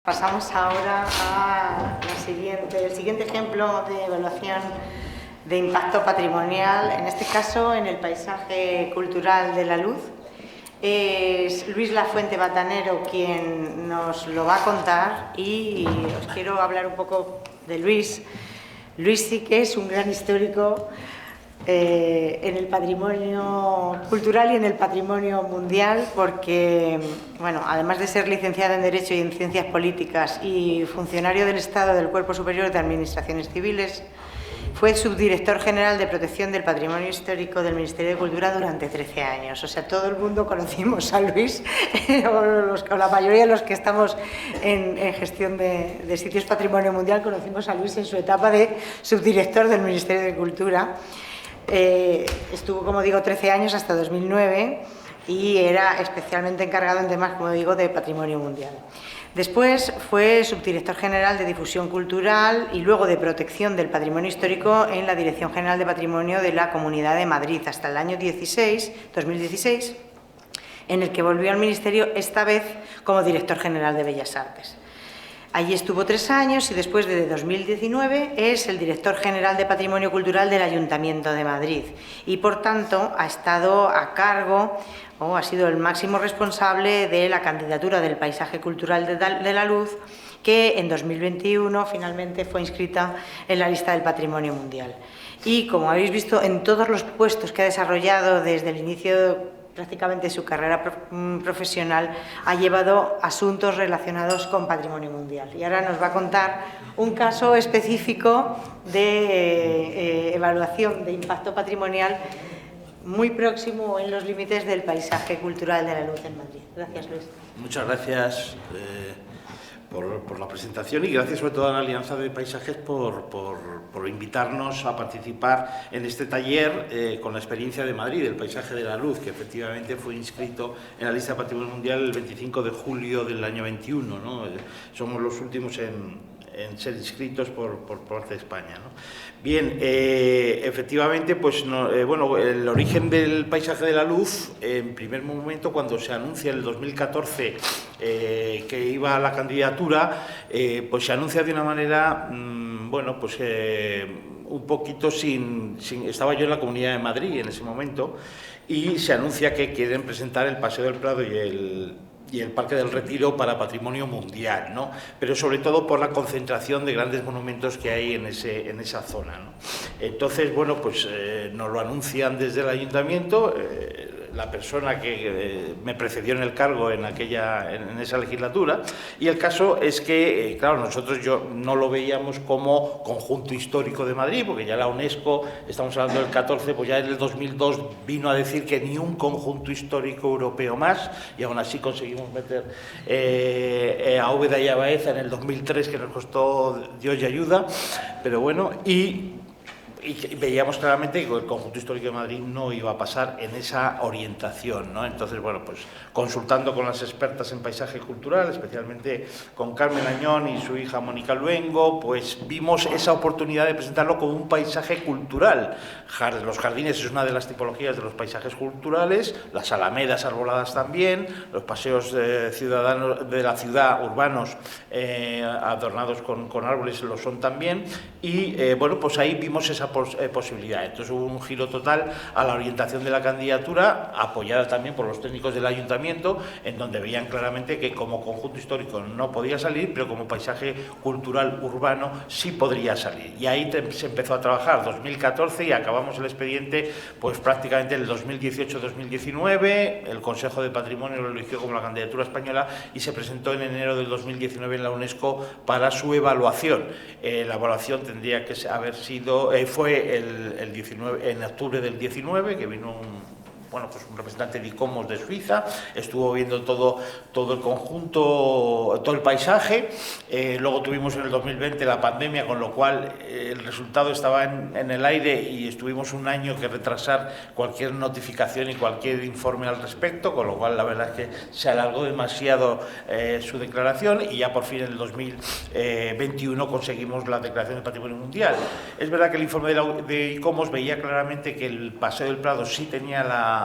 Pasamos ahora a el siguiente ejemplo de evaluación de impacto patrimonial, en este caso en el paisaje cultural de La Luz. Es Luis Lafuente Batanero quien nos lo va a contar y os quiero hablar un poco de Luis. Luis sí que es un gran histórico en el patrimonio cultural y en el patrimonio mundial, porque, bueno, además de ser licenciado en Derecho y en Ciencias Políticas y funcionario del Estado del Cuerpo Superior de Administraciones Civiles, fue subdirector general de Protección del Patrimonio Histórico del Ministerio de Cultura durante 13 años. O sea, todo el mundo conocimos a Luis, o la mayoría de los que estamos en gestión de sitios patrimonio mundial, conocimos a Luis en su etapa de subdirector del Ministerio de Cultura. Estuvo, como digo, 13 años hasta 2009 y era especialmente encargado en temas, como digo, de patrimonio mundial. Después fue subdirector general de Difusión Cultural y luego de Protección del Patrimonio Histórico en la Dirección General de Patrimonio de la Comunidad de Madrid hasta el año 2016, en el que volvió al Ministerio, esta vez como director general de Bellas Artes. Allí estuvo 3 años y después, desde 2019, es el director general de Patrimonio Cultural del Ayuntamiento de Madrid y, por tanto, ha estado a cargo o ha sido el máximo responsable de la candidatura del paisaje cultural de La Luz, que en 2021 finalmente fue inscrita en la lista del Patrimonio Mundial. Y, como habéis visto, en todos los puestos que ha desarrollado desde el inicio prácticamente su carrera profesional, ha llevado asuntos relacionados con patrimonio mundial. Y ahora nos va a contar un caso específico de evaluación de impacto patrimonial muy próximo en los límites del paisaje cultural de La Luz en Madrid. Gracias, Luis. Muchas gracias por la presentación y gracias sobre todo a la Alianza de Paisajes por invitarnos a participar en este taller con la experiencia de Madrid, el paisaje de La Luz, que efectivamente fue inscrito en la lista de Patrimonio Mundial el 25 de julio del año 21, ¿no? Somos los últimos en ser inscritos por parte de España, ¿no? Bien, efectivamente, pues bueno, el origen del paisaje de La Luz, en primer momento, cuando se anuncia en el 2014 que iba a la candidatura, pues se anuncia de una manera, bueno, pues un poquito estaba yo en la Comunidad de Madrid en ese momento, y se anuncia que quieren presentar el Paseo del Prado y el Parque del Retiro para patrimonio mundial, ¿no? Pero sobre todo por la concentración de grandes monumentos que hay en esa zona, ¿no? Entonces, bueno, pues nos lo anuncian desde el ayuntamiento. La persona que me precedió en el cargo en esa legislatura, y el caso es que, claro, nosotros no lo veíamos como conjunto histórico de Madrid, porque ya la UNESCO, estamos hablando del 14, pues ya en el 2002 vino a decir que ni un conjunto histórico europeo más, y aún así conseguimos meter a Úbeda y a Baeza en el 2003, que nos costó Dios y ayuda, pero bueno, y veíamos claramente que el conjunto histórico de Madrid no iba a pasar en esa orientación, ¿no? Entonces, bueno, pues consultando con las expertas en paisaje cultural, especialmente con Carmen Añón y su hija Mónica Luengo, pues vimos esa oportunidad de presentarlo como un paisaje cultural. Los jardines es una de las tipologías de los paisajes culturales, las alamedas arboladas también, los paseos ciudadanos de la ciudad, urbanos, adornados con árboles, lo son también, y bueno, pues ahí vimos esa posibilidad. Entonces hubo un giro total a la orientación de la candidatura, apoyada también por los técnicos del ayuntamiento, en donde veían claramente que como conjunto histórico no podía salir, pero como paisaje cultural urbano sí podría salir. Y ahí se empezó a trabajar 2014 y acabamos el expediente pues prácticamente en el 2018-2019. El Consejo de Patrimonio lo eligió como la candidatura española y se presentó en enero del 2019 en la UNESCO para su evaluación. La evaluación tendría que haber sido fue el 19, en octubre del 19, que vino un representante de ICOMOS de Suiza, estuvo viendo todo el conjunto, todo el paisaje. Luego tuvimos en el 2020 la pandemia, con lo cual el resultado estaba en el aire y estuvimos un año que retrasar cualquier notificación y cualquier informe al respecto, con lo cual la verdad es que se alargó demasiado su declaración, y ya por fin en el 2021 conseguimos la declaración de Patrimonio Mundial. Es verdad que el informe de ICOMOS veía claramente que el Paseo del Prado sí tenía la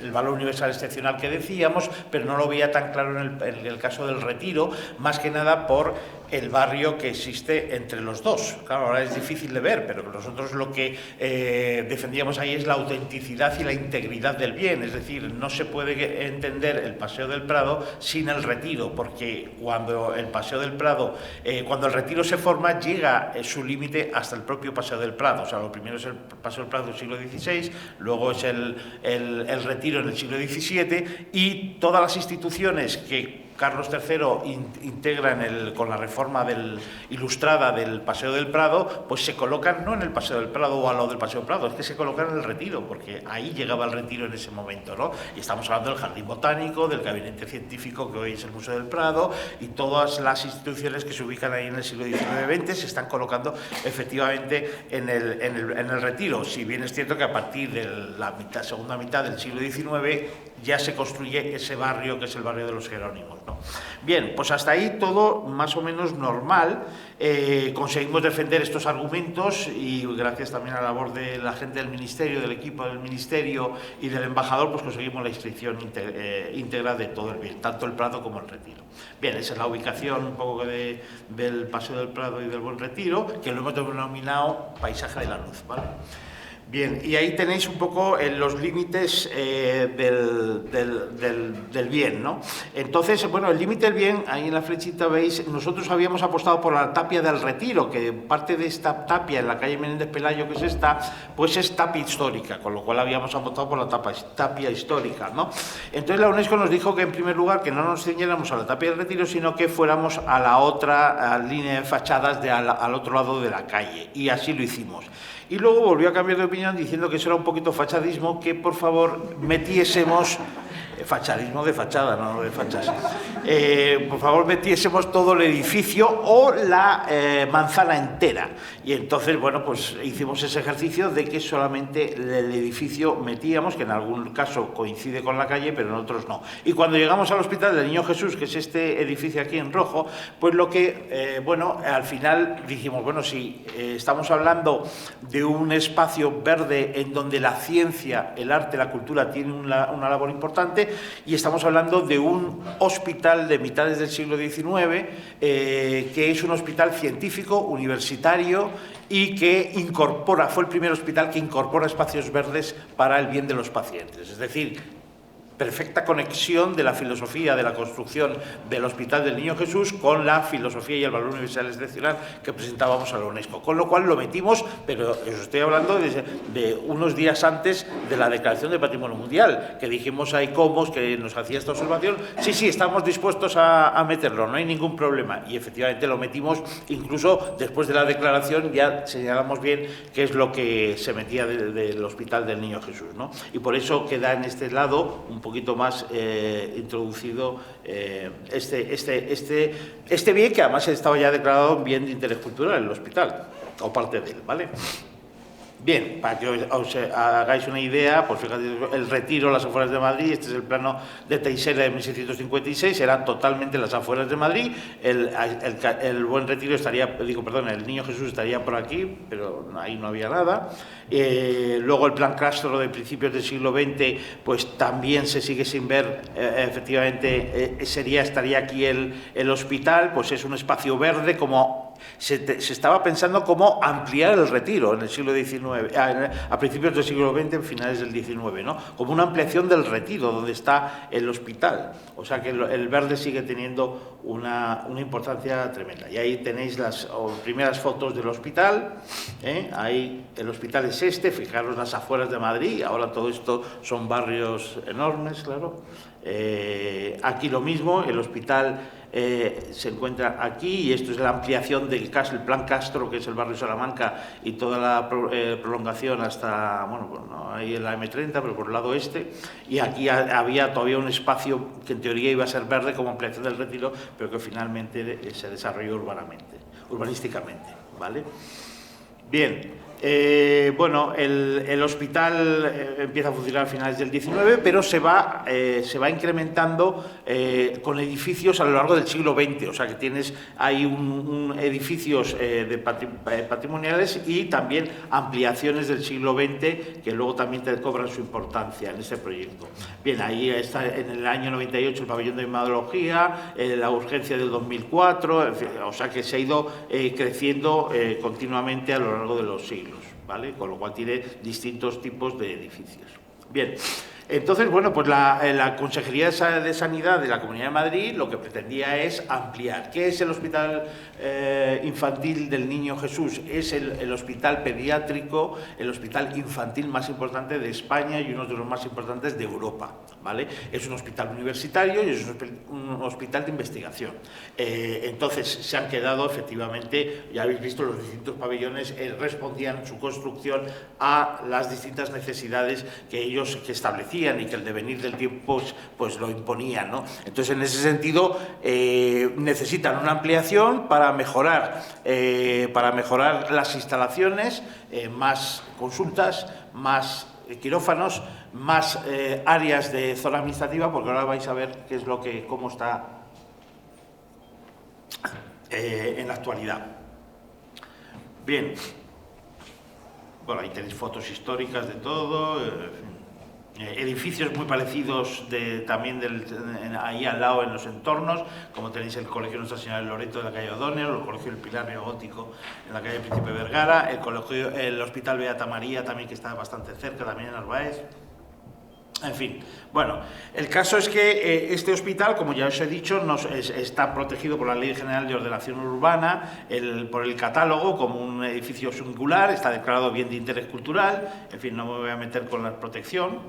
el valor universal excepcional que decíamos, pero no lo veía tan claro en el caso del Retiro, más que nada por el barrio que existe entre los dos. Claro, ahora es difícil de ver, pero nosotros lo que defendíamos ahí es la autenticidad y la integridad del bien, es decir, no se puede entender el Paseo del Prado sin el Retiro, porque cuando el Paseo del Prado, cuando el Retiro se forma, llega su límite hasta el propio Paseo del Prado. O sea, lo primero es el Paseo del Prado del siglo XVI, luego es el Retiro en el siglo XVII, y todas las instituciones que Carlos III integra con la reforma ilustrada del Paseo del Prado, pues se colocan no en el Paseo del Prado o al lado del Paseo del Prado, es que se colocan en el Retiro, porque ahí llegaba el Retiro en ese momento, ¿no? Y estamos hablando del Jardín Botánico, del Gabinete Científico, que hoy es el Museo del Prado, y todas las instituciones que se ubican ahí en el siglo XIX-XX se están colocando efectivamente en el Retiro. Si bien es cierto que a partir de la segunda mitad del siglo XIX ya se construye ese barrio que es el barrio de los Jerónimos, ¿no? Bien, pues hasta ahí todo más o menos normal. Conseguimos defender estos argumentos y gracias también a la labor de la gente del Ministerio, del equipo del Ministerio y del embajador, pues conseguimos la inscripción íntegra de todo el bien, tanto el Prado como el Retiro. Bien, esa es la ubicación un poco del Paseo del Prado y del Buen Retiro, que lo hemos denominado Paisaje de la Luz, ¿vale? Bien, y ahí tenéis un poco los límites del bien, ¿no? Entonces, bueno, el límite del bien, ahí en la flechita veis, nosotros habíamos apostado por la tapia del Retiro, que parte de esta tapia en la calle Menéndez Pelayo, que es esta, pues es tapia histórica, con lo cual habíamos apostado por la tapia histórica, ¿no? Entonces la UNESCO nos dijo que en primer lugar que no nos ciñéramos a la tapia del Retiro, sino que fuéramos a la otra línea de fachadas al otro lado de la calle, y así lo hicimos. Y luego volvió a cambiar de opinión diciendo que eso era un poquito fachadismo, que por favor metiésemos, fachadismo de fachada, no de fachas, por favor metiésemos todo el edificio o la manzana entera. Y entonces, bueno, pues hicimos ese ejercicio de que solamente el edificio metíamos, que en algún caso coincide con la calle, pero en otros no. Y cuando llegamos al Hospital del Niño Jesús, que es este edificio aquí en rojo, pues lo que, bueno, al final dijimos, bueno, si estamos hablando de un espacio verde en donde la ciencia, el arte, la cultura tienen una labor importante, y estamos hablando de un hospital de mitades del siglo XIX, que es un hospital científico, universitario, y que fue el primer hospital que incorpora espacios verdes para el bien de los pacientes. Es decir, perfecta conexión de la filosofía de la construcción del Hospital del Niño Jesús con la filosofía y el valor universal excepcional que presentábamos a la UNESCO. Con lo cual lo metimos, pero os estoy hablando de unos días antes de la Declaración de Patrimonio Mundial, que dijimos a ICOMOS, que nos hacía esta observación, sí, estamos dispuestos a meterlo, no hay ningún problema. Y efectivamente lo metimos, incluso después de la declaración ya señalamos bien qué es lo que se metía del Hospital del Niño Jesús, ¿no? Y por eso queda en este lado un poquito más introducido este bien, que además estaba ya declarado bien de interés cultural el hospital, o parte de él, ¿vale? Bien, para que os hagáis una idea, pues fíjate, el Retiro, las afueras de Madrid, este es el plano de Teixeira de 1656, eran totalmente las afueras de Madrid, el Buen Retiro el Niño Jesús estaría por aquí, pero ahí no había nada. Luego el Plan Castro de principios del siglo XX, pues también se sigue sin ver, efectivamente, estaría aquí el hospital, pues es un espacio verde, como se estaba pensando cómo ampliar el Retiro en el siglo XIX, a principios del siglo XX, en finales del XIX, ¿no? Como una ampliación del Retiro, donde está el hospital. O sea que el verde sigue teniendo una importancia tremenda. Y ahí tenéis las primeras fotos del hospital, ¿eh? Ahí el hospital es fijaros las afueras de Madrid, ahora todo esto son barrios enormes, claro. Aquí lo mismo, el hospital se encuentra aquí, y esto es la ampliación del Plan Castro, que es el barrio Salamanca, y toda la prolongación hasta, bueno, ahí en la M30, pero por el lado este, y aquí había todavía un espacio que en teoría iba a ser verde como ampliación del Retiro, pero que finalmente se desarrolló urbanísticamente, ¿vale? Bien. Bueno, el hospital empieza a funcionar a finales del XIX, pero se va incrementando con edificios a lo largo del siglo XX. O sea que tienes ahí edificios patrimoniales y también ampliaciones del siglo XX que luego también te cobran su importancia en este proyecto. Bien, ahí está en el año 98 el pabellón de imanología, la urgencia del 2004, en fin, o sea que se ha ido creciendo continuamente a lo largo de los siglos. ¿Vale? Con lo cual tiene distintos tipos de edificios. Bien, entonces, bueno, pues la Consejería de Sanidad de la Comunidad de Madrid lo que pretendía es ampliar. ¿Qué es el Hospital Infantil del Niño Jesús? Es el hospital pediátrico, el hospital infantil más importante de España y uno de los más importantes de Europa, ¿vale? Es un hospital universitario y es un hospital de investigación. Entonces, se han quedado, efectivamente, ya habéis visto, los distintos pabellones respondían su construcción a las distintas necesidades que ellos establecían y que el devenir del tiempo pues lo imponían, ¿no? Entonces, en ese sentido, necesitan una ampliación para mejorar las instalaciones, más consultas, más quirófanos, más áreas de zona administrativa, porque ahora vais a ver cómo está en la actualidad. Bien, bueno, ahí tenéis fotos históricas de todo, edificios muy parecidos también ahí al lado en los entornos, como tenéis el Colegio Nuestra Señora del Loreto de la calle O'Donnell, el Colegio del Pilar Neogótico en la calle Príncipe Vergara, el Hospital Beata María también, que está bastante cerca, también en Narváez. En fin, bueno, el caso es que este hospital, como ya os he dicho, está protegido por la Ley General de Ordenación Urbana, por el catálogo como un edificio singular, está declarado bien de interés cultural, en fin, no me voy a meter con la protección,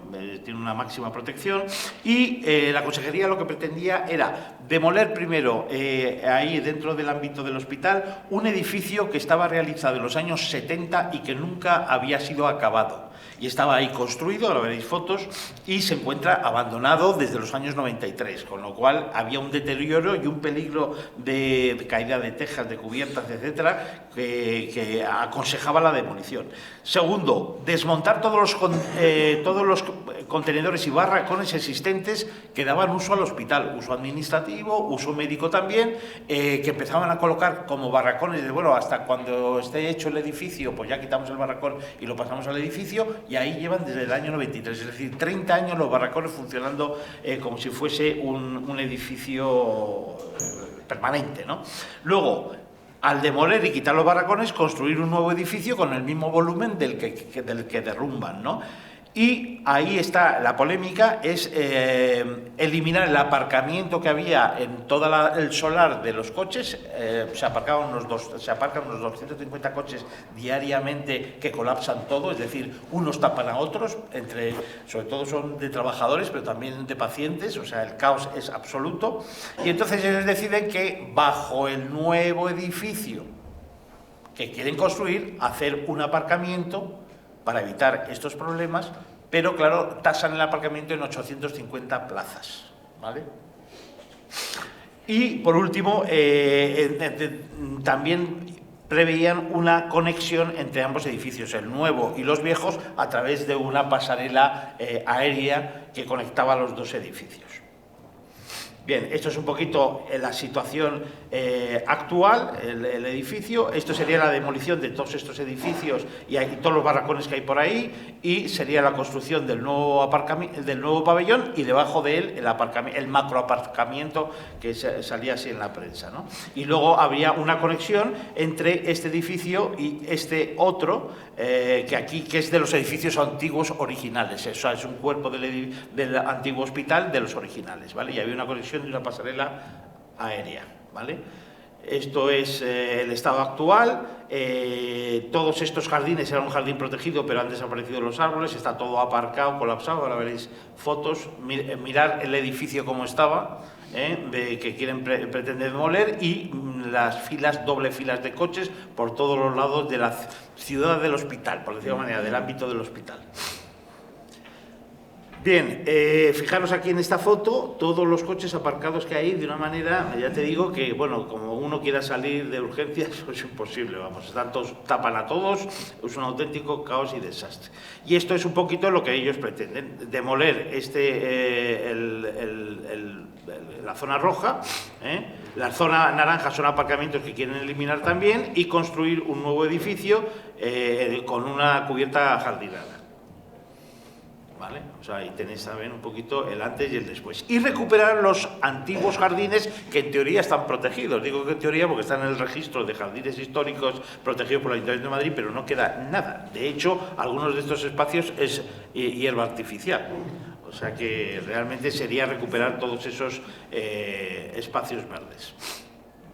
tiene una máxima protección, y la Consejería lo que pretendía era demoler primero, ahí dentro del ámbito del hospital, un edificio que estaba realizado en los años 70 y que nunca había sido acabado. Y estaba ahí construido, ahora veréis fotos, y se encuentra abandonado desde los años 93, con lo cual había un deterioro y un peligro de caída de tejas, de cubiertas, etcétera, que aconsejaba la demolición. Segundo, desmontar todos los contenedores y barracones existentes que daban uso al hospital, uso administrativo, uso médico también, que empezaban a colocar como barracones de, bueno, hasta cuando esté hecho el edificio, pues ya quitamos el barracón y lo pasamos al edificio, y ahí llevan desde el año 93, es decir, 30 años los barracones funcionando como si fuese un edificio permanente, ¿no? Luego, al demoler y quitar los barracones, construir un nuevo edificio con el mismo volumen del que derrumban, ¿no? Y ahí está la polémica, es eliminar el aparcamiento que había en todo el solar de los coches. Se aparcan unos 250 coches diariamente que colapsan todo, es decir, unos tapan a otros, sobre todo son de trabajadores, pero también de pacientes, o sea, el caos es absoluto. Y entonces ellos deciden que bajo el nuevo edificio que quieren construir, hacer un aparcamiento para evitar estos problemas, pero claro, tasan el aparcamiento en 850 plazas, ¿vale? Y por último, también preveían una conexión entre ambos edificios, el nuevo y los viejos, a través de una pasarela aérea que conectaba los dos edificios. Bien, esto es un poquito la situación actual, el edificio. Esto sería la demolición de todos estos edificios y todos los barracones que hay por ahí, y sería la construcción del nuevo pabellón, y debajo de él el macroaparcamiento que salía así en la prensa, ¿no? Y luego habría una conexión entre este edificio y este otro, que es de los edificios antiguos originales. Eso es un cuerpo del antiguo hospital de los originales, ¿vale? Y había una conexión de una pasarela aérea, ¿vale? Esto es el estado actual. Todos estos jardines eran un jardín protegido, pero han desaparecido los árboles, está todo aparcado, colapsado. Ahora veréis fotos, mirar el edificio como estaba, que pretenden demoler, y las doble filas de coches por todos los lados de la ciudad del hospital, por decirlo de alguna manera, del ámbito del hospital. Bien, fijaros aquí en esta foto, todos los coches aparcados que hay de una manera, ya te digo que, bueno, como uno quiera salir de urgencias, es imposible, vamos, tapan a todos, es un auténtico caos y desastre. Y esto es un poquito lo que ellos pretenden, demoler la zona roja, la zona naranja son aparcamientos que quieren eliminar también y construir un nuevo edificio con una cubierta jardinada. ¿Vale? O sea, ahí tenéis también un poquito el antes y el después. Y recuperar los antiguos jardines que en teoría están protegidos. Digo que en teoría porque están en el registro de jardines históricos protegidos por el Ayuntamiento de Madrid, pero no queda nada. De hecho, algunos de estos espacios es hierba artificial. O sea que realmente sería recuperar todos esos espacios verdes.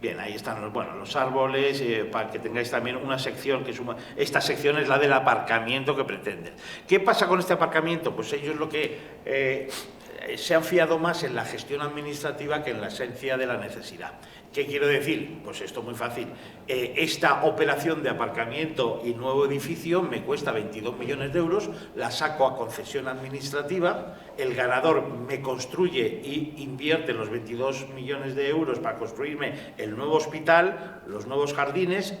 Bien, ahí están los árboles, para que tengáis también una sección, esta sección es la del aparcamiento que pretenden. ¿Qué pasa con este aparcamiento? Pues ellos lo que se han fiado más en la gestión administrativa que en la esencia de la necesidad. ¿Qué quiero decir? Pues esto es muy fácil. Esta operación de aparcamiento y nuevo edificio me cuesta 22 millones de euros, la saco a concesión administrativa, el ganador me construye y invierte los 22 millones de euros para construirme el nuevo hospital, los nuevos jardines,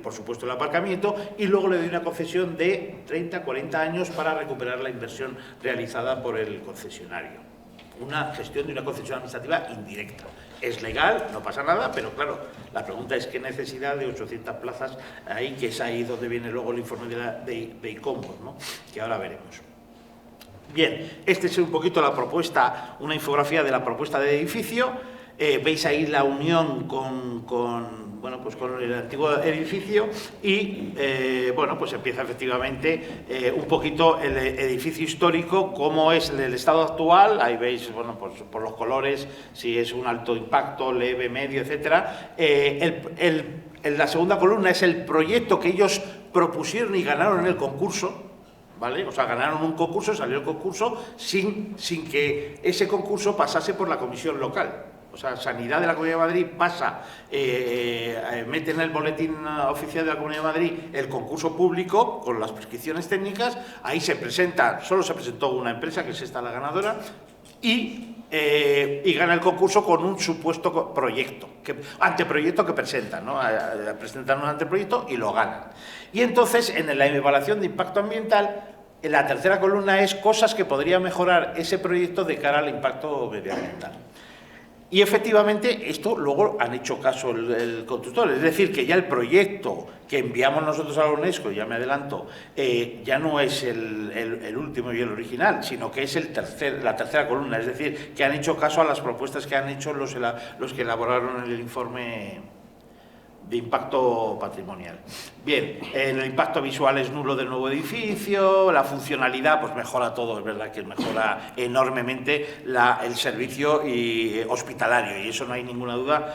por supuesto el aparcamiento, y luego le doy una concesión de 30, 40 años para recuperar la inversión realizada por el concesionario. Una gestión de una concesión administrativa indirecta. Es legal, no pasa nada, pero claro, la pregunta es qué necesidad de 800 plazas hay, que es ahí donde viene luego el informe de ICOMOS, ¿no? Que ahora veremos. Bien, este es un poquito la propuesta, una infografía de la propuesta de edificio. Veis ahí la unión con el antiguo edificio y pues empieza efectivamente un poquito el edificio histórico, cómo es el estado actual. Ahí veis, por los colores, si es un alto impacto, leve, medio, etcétera. La segunda columna es el proyecto que ellos propusieron y ganaron en el concurso. ¿Vale? O sea, ganaron un concurso, salió el concurso sin que ese concurso pasase por la comisión local. O sea, Sanidad de la Comunidad de Madrid pasa, mete en el boletín oficial de la Comunidad de Madrid el concurso público con las prescripciones técnicas, ahí se presenta, solo se presentó una empresa, que es esta la ganadora, y gana el concurso con un supuesto anteproyecto que presentan, ¿no? Presentan un anteproyecto y lo ganan. Y entonces, en la evaluación de impacto ambiental, en la tercera columna es cosas que podría mejorar ese proyecto de cara al impacto medioambiental. Y efectivamente esto luego han hecho caso el constructor, es decir, que ya el proyecto que enviamos nosotros a la UNESCO, ya me adelanto, ya no es el último y el original, sino que es la tercera columna, es decir, que han hecho caso a las propuestas que han hecho los que elaboraron el informe de impacto patrimonial. Bien, el impacto visual es nulo del nuevo edificio, la funcionalidad pues mejora todo, es verdad que mejora enormemente el servicio hospitalario, y eso no hay ninguna duda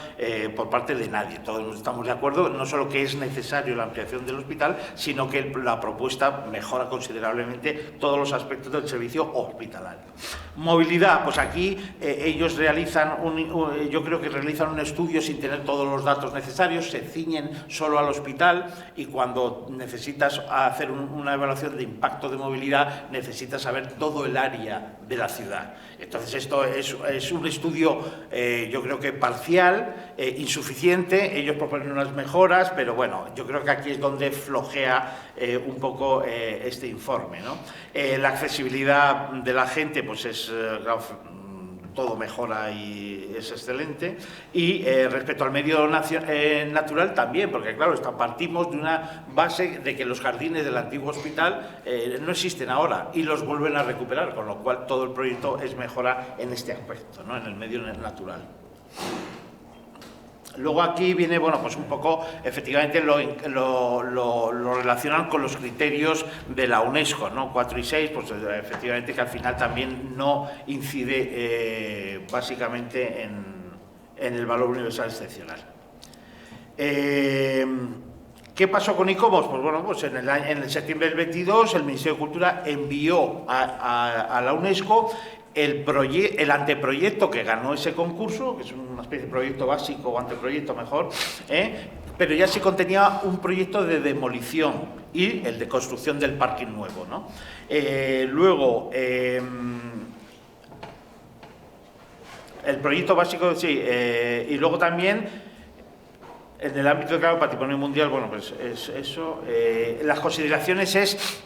por parte de nadie. Todos estamos de acuerdo, no solo que es necesario la ampliación del hospital, sino que la propuesta mejora considerablemente todos los aspectos del servicio hospitalario. Movilidad, pues aquí ellos realizan yo creo que realizan un estudio sin tener todos los datos necesarios, se ciñen solo al hospital, y cuando necesitas hacer una evaluación de impacto de movilidad necesitas saber todo el área de la ciudad. Entonces esto es un estudio yo creo que parcial, insuficiente. Ellos proponen unas mejoras, pero bueno, yo creo que aquí es donde flojea un poco este informe, ¿no? La accesibilidad de la gente pues es todo mejora y es excelente, y respecto al medio natural también, porque claro, partimos de una base de que los jardines del antiguo hospital no existen ahora y los vuelven a recuperar, con lo cual todo el proyecto es mejora en este aspecto, ¿no? En el medio natural. Luego aquí viene, pues un poco, efectivamente lo relacionan con los criterios de la UNESCO, ¿no? 4 y 6, pues efectivamente que al final también no incide básicamente en el valor universal excepcional. ¿Qué pasó con ICOMOS? Pues en el septiembre del 22 el Ministerio de Cultura envió a la UNESCO el anteproyecto que ganó ese concurso, que es una especie de proyecto básico o anteproyecto mejor, pero ya sí contenía un proyecto de demolición y el de construcción del parking nuevo, ¿no? Luego el proyecto básico, sí, y luego también en el ámbito de patrimonio mundial, bueno, pues es eso. Las consideraciones es,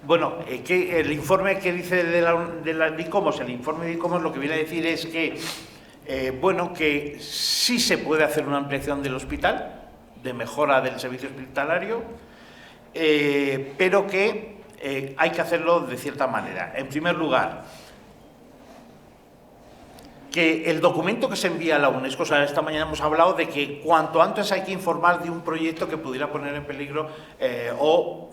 bueno, que el informe que dice de ICOMOS, el informe de ICOMOS lo que viene a decir es que, bueno, que sí se puede hacer una ampliación del hospital, de mejora del servicio hospitalario, pero que hay que hacerlo de cierta manera. En primer lugar, que el documento que se envía a la UNESCO, o sea, esta mañana hemos hablado de que cuanto antes hay que informar de un proyecto que pudiera poner en peligro o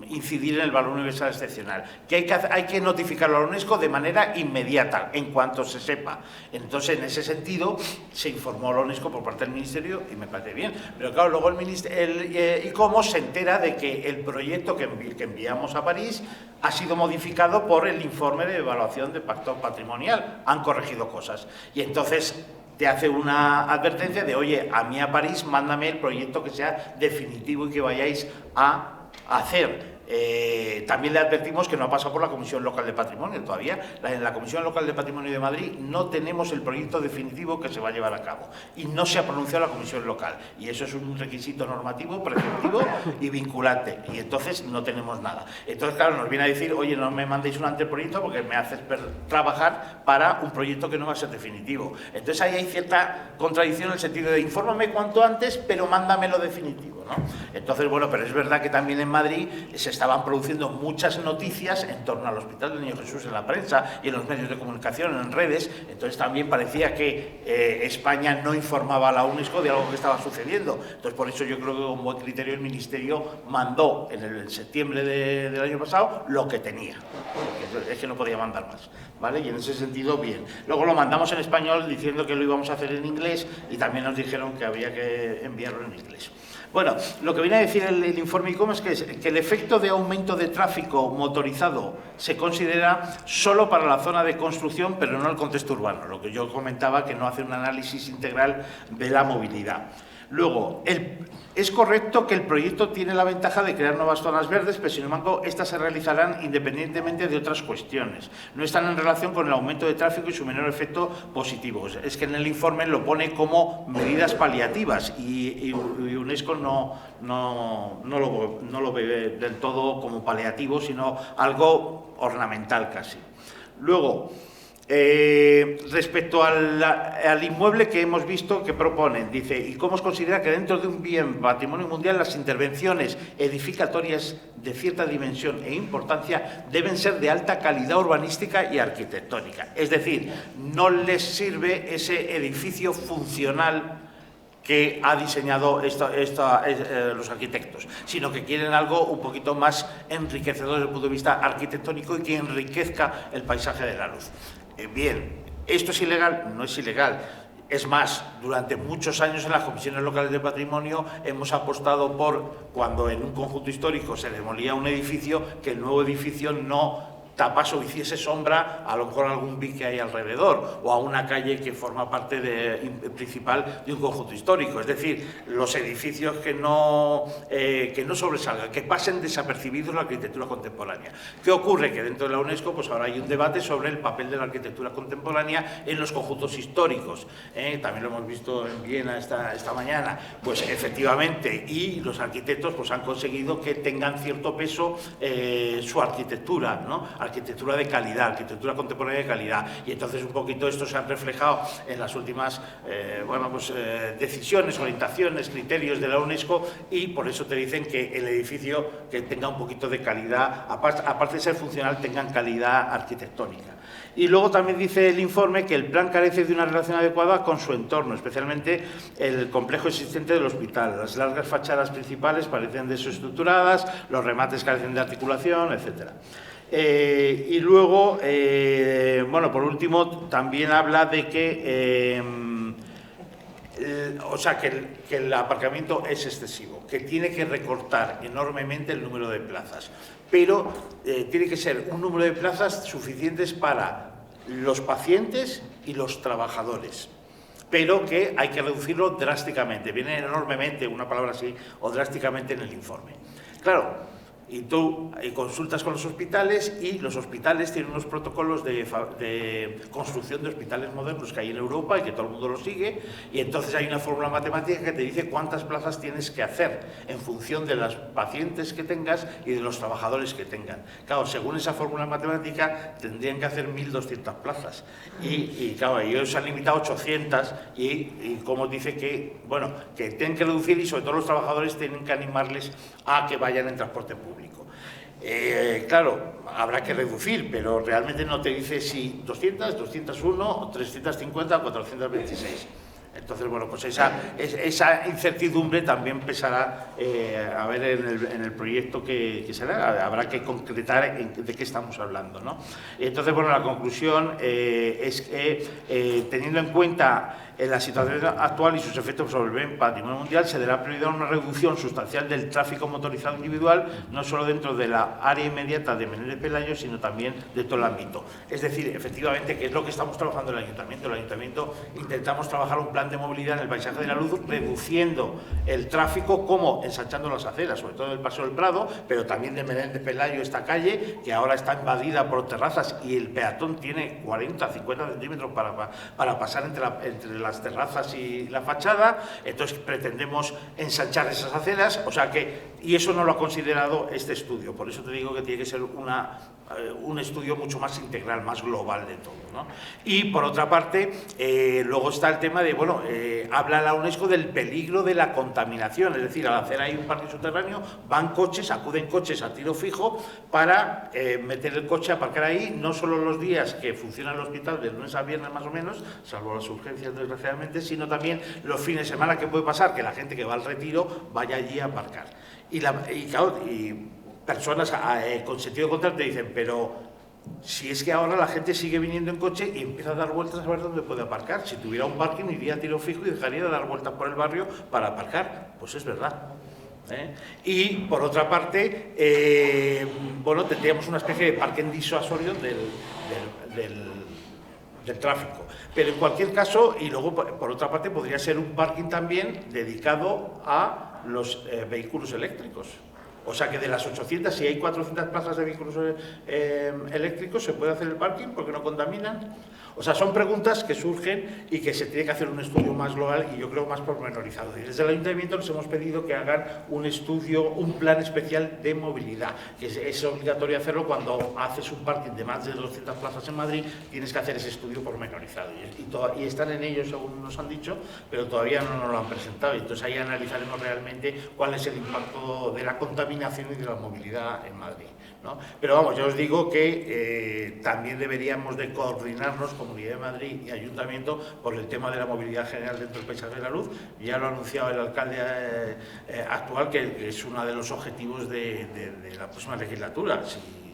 incidir en el valor universal excepcional, que hay que notificarlo a la UNESCO de manera inmediata, en cuanto se sepa. Entonces, en ese sentido, se informó a la UNESCO por parte del Ministerio y me parece bien. Pero claro, luego el ICOMOS se entera de que el proyecto que enviamos a París ha sido modificado por el informe de evaluación de impacto patrimonial. Han corregido cosas. Y entonces te hace una advertencia de, oye, a mí a París, mándame el proyecto que sea definitivo y que vayáis a hacer. También le advertimos que no ha pasado por la Comisión Local de Patrimonio todavía. En la Comisión Local de Patrimonio de Madrid no tenemos el proyecto definitivo que se va a llevar a cabo y no se ha pronunciado la Comisión Local, y eso es un requisito normativo, preceptivo y vinculante, y entonces no tenemos nada. Entonces, claro, nos viene a decir, oye, no me mandéis un anteproyecto porque me haces trabajar para un proyecto que no va a ser definitivo. Entonces ahí hay cierta contradicción en el sentido de infórmame cuanto antes, pero mándamelo definitivo, ¿no? Entonces, bueno, pero es verdad que también en Madrid se estaban produciendo muchas noticias en torno al Hospital del Niño Jesús en la prensa y en los medios de comunicación, en redes. Entonces también parecía que España no informaba a la UNESCO de algo que estaba sucediendo. Entonces, por eso yo creo que con buen criterio el Ministerio mandó en el septiembre del año pasado lo que tenía. Es que no podía mandar más, ¿vale? Y en ese sentido, bien. Luego lo mandamos en español diciendo que lo íbamos a hacer en inglés y también nos dijeron que había que enviarlo en inglés. Bueno, lo que viene a decir el informe ICOMOS es que el efecto de aumento de tráfico motorizado se considera solo para la zona de construcción, pero no el contexto urbano, lo que yo comentaba, que no hace un análisis integral de la movilidad. Luego, es correcto que el proyecto tiene la ventaja de crear nuevas zonas verdes, pero sin embargo, estas se realizarán independientemente de otras cuestiones. No están en relación con el aumento de tráfico y su menor efecto positivo. Es que en el informe lo pone como medidas paliativas y UNESCO no lo ve del todo como paliativo, sino algo ornamental casi. Luego, respecto al inmueble que hemos visto que proponen, dice, ICOMOS considera que dentro de un bien patrimonio mundial las intervenciones edificatorias de cierta dimensión e importancia deben ser de alta calidad urbanística y arquitectónica. Es decir, no les sirve ese edificio funcional que ha diseñado los arquitectos, sino que quieren algo un poquito más enriquecedor desde el punto de vista arquitectónico y que enriquezca el paisaje de la luz. Bien, ¿esto es ilegal? No es ilegal. Es más, durante muchos años en las comisiones locales de patrimonio hemos apostado por, cuando en un conjunto histórico se demolía un edificio, que el nuevo edificio no tapase o hiciese sombra a lo mejor a algún BIC que hay alrededor o a una calle que forma parte principal de un conjunto histórico. Es decir, los edificios que no sobresalgan, que pasen desapercibidos en la arquitectura contemporánea. ¿Qué ocurre? Que dentro de la UNESCO pues ahora hay un debate sobre el papel de la arquitectura contemporánea en los conjuntos históricos. También lo hemos visto en Viena esta mañana. Pues efectivamente, y los arquitectos pues han conseguido que tengan cierto peso su arquitectura, ¿no? Arquitectura de calidad, arquitectura contemporánea de calidad, y entonces un poquito esto se ha reflejado en las últimas decisiones, orientaciones, criterios de la UNESCO, y por eso te dicen que el edificio que tenga un poquito de calidad, aparte de ser funcional, tengan calidad arquitectónica. Y luego también dice el informe que el plan carece de una relación adecuada con su entorno, especialmente el complejo existente del hospital. Las largas fachadas principales parecen desestructuradas, los remates carecen de articulación, etcétera. Y luego, bueno, por último, también habla de que, que el aparcamiento es excesivo, que tiene que recortar enormemente el número de plazas, pero tiene que ser un número de plazas suficientes para los pacientes y los trabajadores, pero que hay que reducirlo drásticamente. Viene enormemente, una palabra así, o drásticamente en el informe. Claro, Y tú consultas con los hospitales y los hospitales tienen unos protocolos de construcción de hospitales modernos que hay en Europa y que todo el mundo lo sigue, y entonces hay una fórmula matemática que te dice cuántas plazas tienes que hacer en función de los pacientes que tengas y de los trabajadores que tengan. Claro, según esa fórmula matemática tendrían que hacer 1.200 plazas y claro, ellos se han limitado a 800 y como dice que, bueno, que tienen que reducir y sobre todo los trabajadores tienen que animarles a que vayan en transporte público. Claro, habrá que reducir, pero realmente no te dice si 200, 201, 350 o 426. Entonces, bueno, pues esa incertidumbre también pesará a ver en el proyecto que será. Habrá que concretar de qué estamos hablando, ¿no? Entonces, bueno, la conclusión es que, teniendo en cuenta la situación actual y sus efectos sobre el bien patrimonio mundial, se dará prioridad a una reducción sustancial del tráfico motorizado individual, no solo dentro de la área inmediata de Menéndez Pelayo, sino también de todo el ámbito. Es decir, efectivamente, que es lo que estamos trabajando en el Ayuntamiento. El Ayuntamiento intentamos trabajar un plan de movilidad en el paisaje de la Luz, reduciendo el tráfico, como ensanchando las aceras, sobre todo en el Paseo del Prado, pero también de Menéndez Pelayo, esta calle, que ahora está invadida por terrazas y el peatón tiene 40, 50 centímetros para pasar entre las terrazas y la fachada. Entonces pretendemos ensanchar esas aceras, o sea que, y eso no lo ha considerado este estudio, por eso te digo que tiene que ser un estudio mucho más integral, más global de todo, ¿no? Y por otra parte, luego está el tema de, bueno, habla la UNESCO del peligro de la contaminación, es decir, al hacer ahí un parque subterráneo, acuden coches a tiro fijo para meter el coche, aparcar ahí, no solo los días que funciona el hospital, de lunes a viernes más o menos, salvo las urgencias desgraciadamente, sino también los fines de semana, que puede pasar que la gente que va al retiro vaya allí a aparcar. Y personas con sentido contrario te dicen, pero si es que ahora la gente sigue viniendo en coche y empieza a dar vueltas a ver dónde puede aparcar. Si tuviera un parking iría a tiro fijo y dejaría de dar vueltas por el barrio para aparcar. Pues es verdad. Y por otra parte, bueno, tendríamos una especie de parking disuasorio del tráfico. Pero en cualquier caso, y luego por otra parte podría ser un parking también dedicado a los vehículos eléctricos. O sea que de las 800, si hay 400 plazas de vehículos eléctricos, ¿se puede hacer el parking porque no contaminan? O sea, son preguntas que surgen y que se tiene que hacer un estudio más global y yo creo más pormenorizado. Y desde el Ayuntamiento les hemos pedido que hagan un estudio, un plan especial de movilidad, que es obligatorio hacerlo cuando haces un parking de más de 200 plazas en Madrid, tienes que hacer ese estudio pormenorizado. Y están en ello, según nos han dicho, pero todavía no nos lo han presentado. Entonces ahí analizaremos realmente cuál es el impacto de la contaminación y de la movilidad en Madrid, ¿no? Pero vamos, yo os digo que también deberíamos de coordinarnos, Comunidad de Madrid y Ayuntamiento, por el tema de la movilidad general dentro del paisaje de la Luz. Ya lo ha anunciado el alcalde actual, que es uno de los objetivos de la próxima legislatura,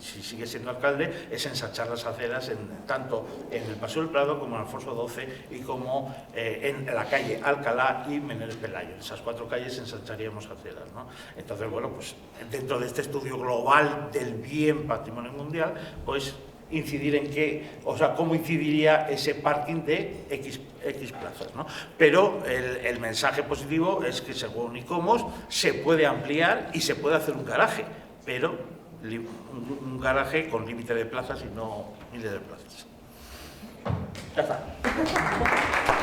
si sigue siendo alcalde, es ensanchar las aceras tanto en el Paseo del Prado como en Alfonso XII y como en la calle Alcalá y Menéndez Pelayo. En esas 4 calles ensancharíamos aceras, ¿no? Entonces, bueno, pues dentro de este estudio global del bien patrimonio mundial, pues incidir en cómo incidiría ese parking de X plazas, ¿no? Pero el mensaje positivo es que, según ICOMOS, se puede ampliar y se puede hacer un garaje, pero un garaje con límite de plazas y no miles de plazas. Ya está.